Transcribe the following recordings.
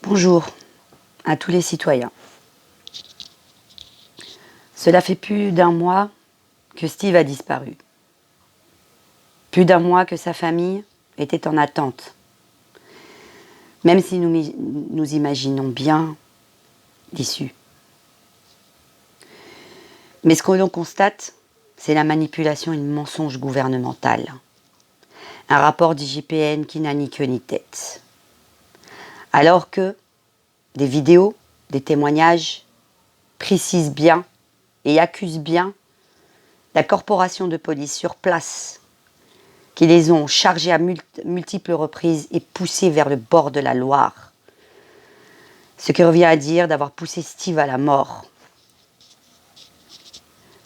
Bonjour à tous les citoyens. Cela fait plus d'un mois que Steve a disparu. Plus d'un mois que sa famille était en attente. Même si nous imaginons bien l'issue. Mais ce que l'on constate, c'est la manipulation et le mensonge gouvernemental. Un rapport d'IGPN qui n'a ni queue ni tête. Alors que des vidéos, des témoignages précisent bien et accusent bien la corporation de police sur place, qui les ont chargés à multiples reprises et poussés vers le bord de la Loire. Ce qui revient à dire d'avoir poussé Steve à la mort.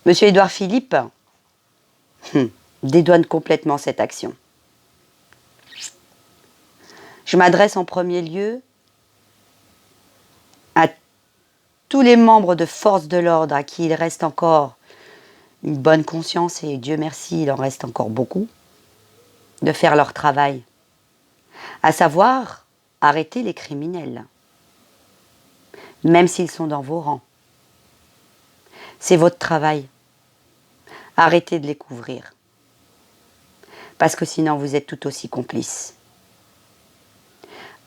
Monsieur Édouard Philippe dédouane complètement cette action. Je m'adresse en premier lieu à tous les membres de force de l'ordre à qui il reste encore une bonne conscience, et Dieu merci, il en reste encore beaucoup, de faire leur travail. À savoir, arrêter les criminels, même s'ils sont dans vos rangs. C'est votre travail. Arrêtez de les couvrir. Parce que sinon, vous êtes tout aussi complices.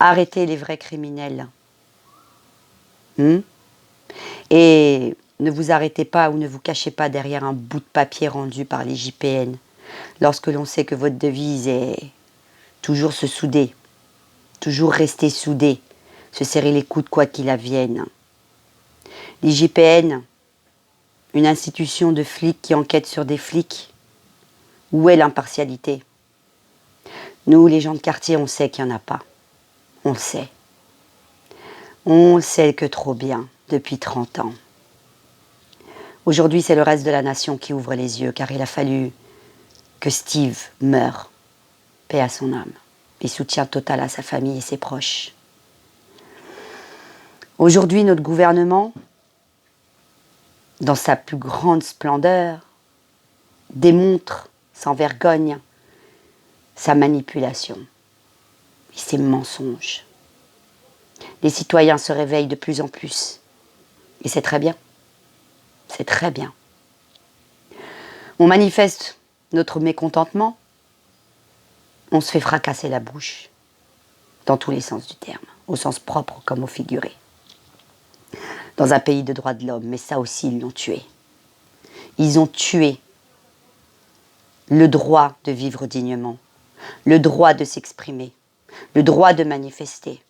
Arrêtez les vrais criminels. Et ne vous arrêtez pas ou ne vous cachez pas derrière un bout de papier rendu par les JPN, lorsque l'on sait que votre devise est toujours se souder, toujours rester soudé, se serrer les coudes quoi qu'il advienne. L'IGPN, une institution de flics qui enquête sur des flics, où est l'impartialité? Nous, les gens de quartier, on sait qu'il n'y en a pas. On le sait. On sait que trop bien, depuis 30 ans. Aujourd'hui, c'est le reste de la nation qui ouvre les yeux, car il a fallu que Steve meure, paix à son âme, et soutien total à sa famille et ses proches. Aujourd'hui, notre gouvernement, dans sa plus grande splendeur, démontre sans vergogne sa manipulation et ses mensonges. Les citoyens se réveillent de plus en plus. Et c'est très bien. C'est très bien. On manifeste notre mécontentement, on se fait fracasser la bouche, dans tous les sens du terme, au sens propre comme au figuré. Dans un pays de droits de l'homme, mais ça aussi ils l'ont tué. Ils ont tué le droit de vivre dignement, le droit de s'exprimer, le droit de manifester.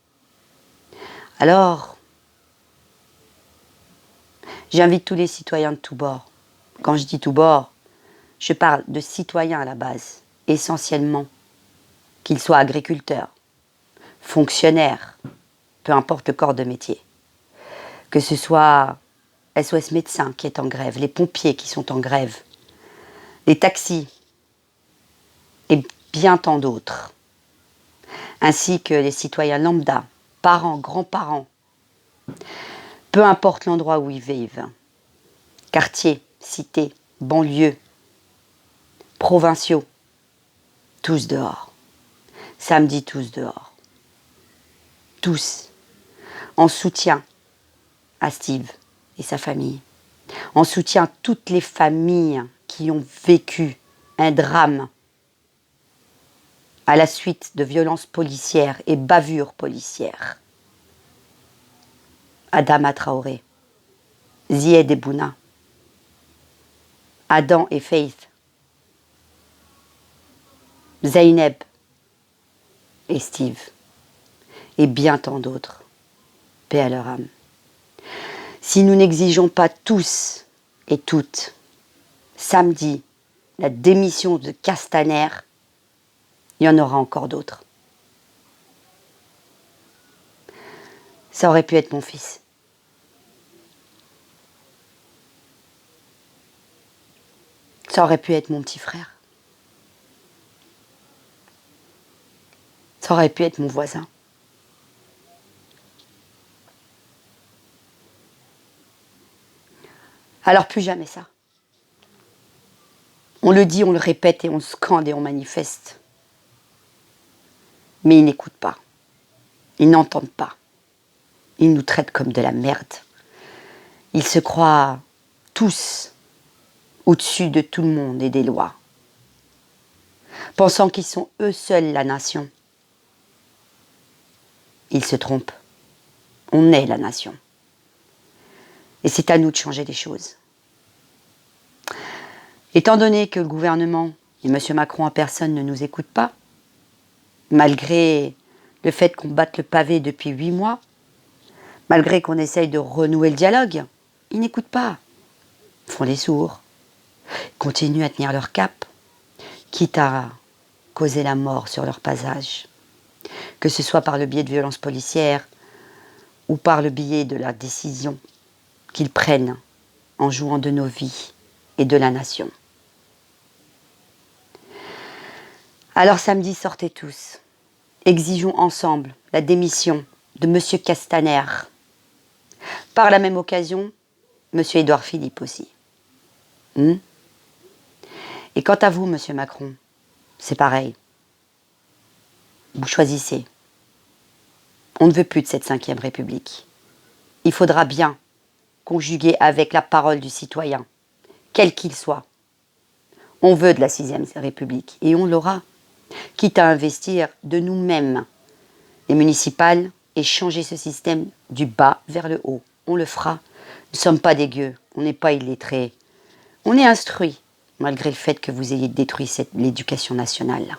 Alors, j'invite tous les citoyens de tous bords. Quand je dis tous bords, je parle de citoyens à la base, essentiellement, qu'ils soient agriculteurs, fonctionnaires, peu importe le corps de métier. Que ce soit SOS Médecins qui est en grève, les pompiers qui sont en grève, les taxis et bien tant d'autres, ainsi que les citoyens lambda, parents, grands-parents, peu importe l'endroit où ils vivent, quartier, cité, banlieue, provinciaux, tous dehors. Samedi, tous dehors. Tous. En soutien à Steve et sa famille. En soutien à toutes les familles qui ont vécu un drame à la suite de violences policières et bavures policières. Adama Traoré, Zied Ebouna, Adam et Faith, Zeynep et Steve, et bien tant d'autres. Paix à leur âme. Si nous n'exigeons pas tous et toutes, samedi, la démission de Castaner, il y en aura encore d'autres. Ça aurait pu être mon fils. Ça aurait pu être mon petit frère. Ça aurait pu être mon voisin. Alors plus jamais ça. On le dit, on le répète et on scande et on manifeste. Mais ils n'écoutent pas. Ils n'entendent pas. Ils nous traitent comme de la merde. Ils se croient tous au-dessus de tout le monde et des lois, pensant qu'ils sont eux seuls la nation. Ils se trompent. On est la nation. Et c'est à nous de changer les choses. Étant donné que le gouvernement et M. Macron en personne ne nous écoutent pas, malgré le fait qu'on batte le pavé depuis 8 mois, malgré qu'on essaye de renouer le dialogue, ils n'écoutent pas. Ils font les sourds. Ils continuent à tenir leur cap, quitte à causer la mort sur leur passage. Que ce soit par le biais de violences policières ou par le biais de la décision qu'ils prennent en jouant de nos vies et de la nation. Alors samedi, sortez tous. Exigeons ensemble la démission de M. Castaner. Par la même occasion, M. Édouard Philippe aussi. Et quant à vous, M. Macron, c'est pareil. Vous choisissez. On ne veut plus de cette 5e République. Il faudra bien conjuguer avec la parole du citoyen, quel qu'il soit. On veut de la 6e République et on l'aura, quitte à investir de nous-mêmes les municipales et changer ce système du bas vers le haut. On le fera. Nous ne sommes pas des gueux, on n'est pas illettrés. On est instruits, malgré le fait que vous ayez détruit l'éducation nationale.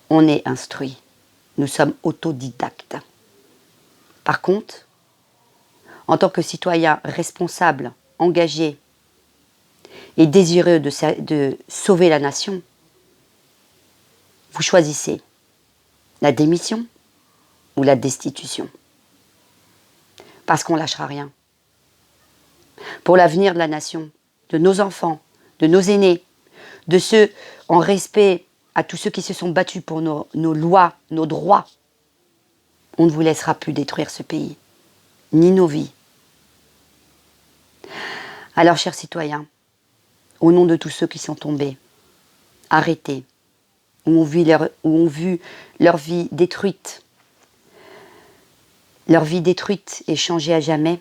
On est instruits. Nous sommes autodidactes. Par contre, en tant que citoyen responsable, engagé et désireux de sauver la nation, vous choisissez la démission ou la destitution. Parce qu'on ne lâchera rien. Pour l'avenir de la nation, de nos enfants, de nos aînés, de ceux en respect à tous ceux qui se sont battus pour nos lois, nos droits, on ne vous laissera plus détruire ce pays, ni nos vies. Alors, chers citoyens, au nom de tous ceux qui sont tombés, arrêtés, où ont vu leur vie détruite et changée à jamais,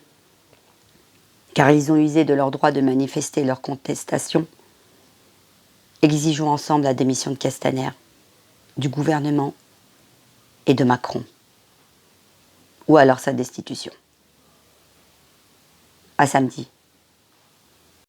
car ils ont usé de leur droit de manifester leur contestation, exigeons ensemble la démission de Castaner, du gouvernement et de Macron, ou alors sa destitution. À samedi.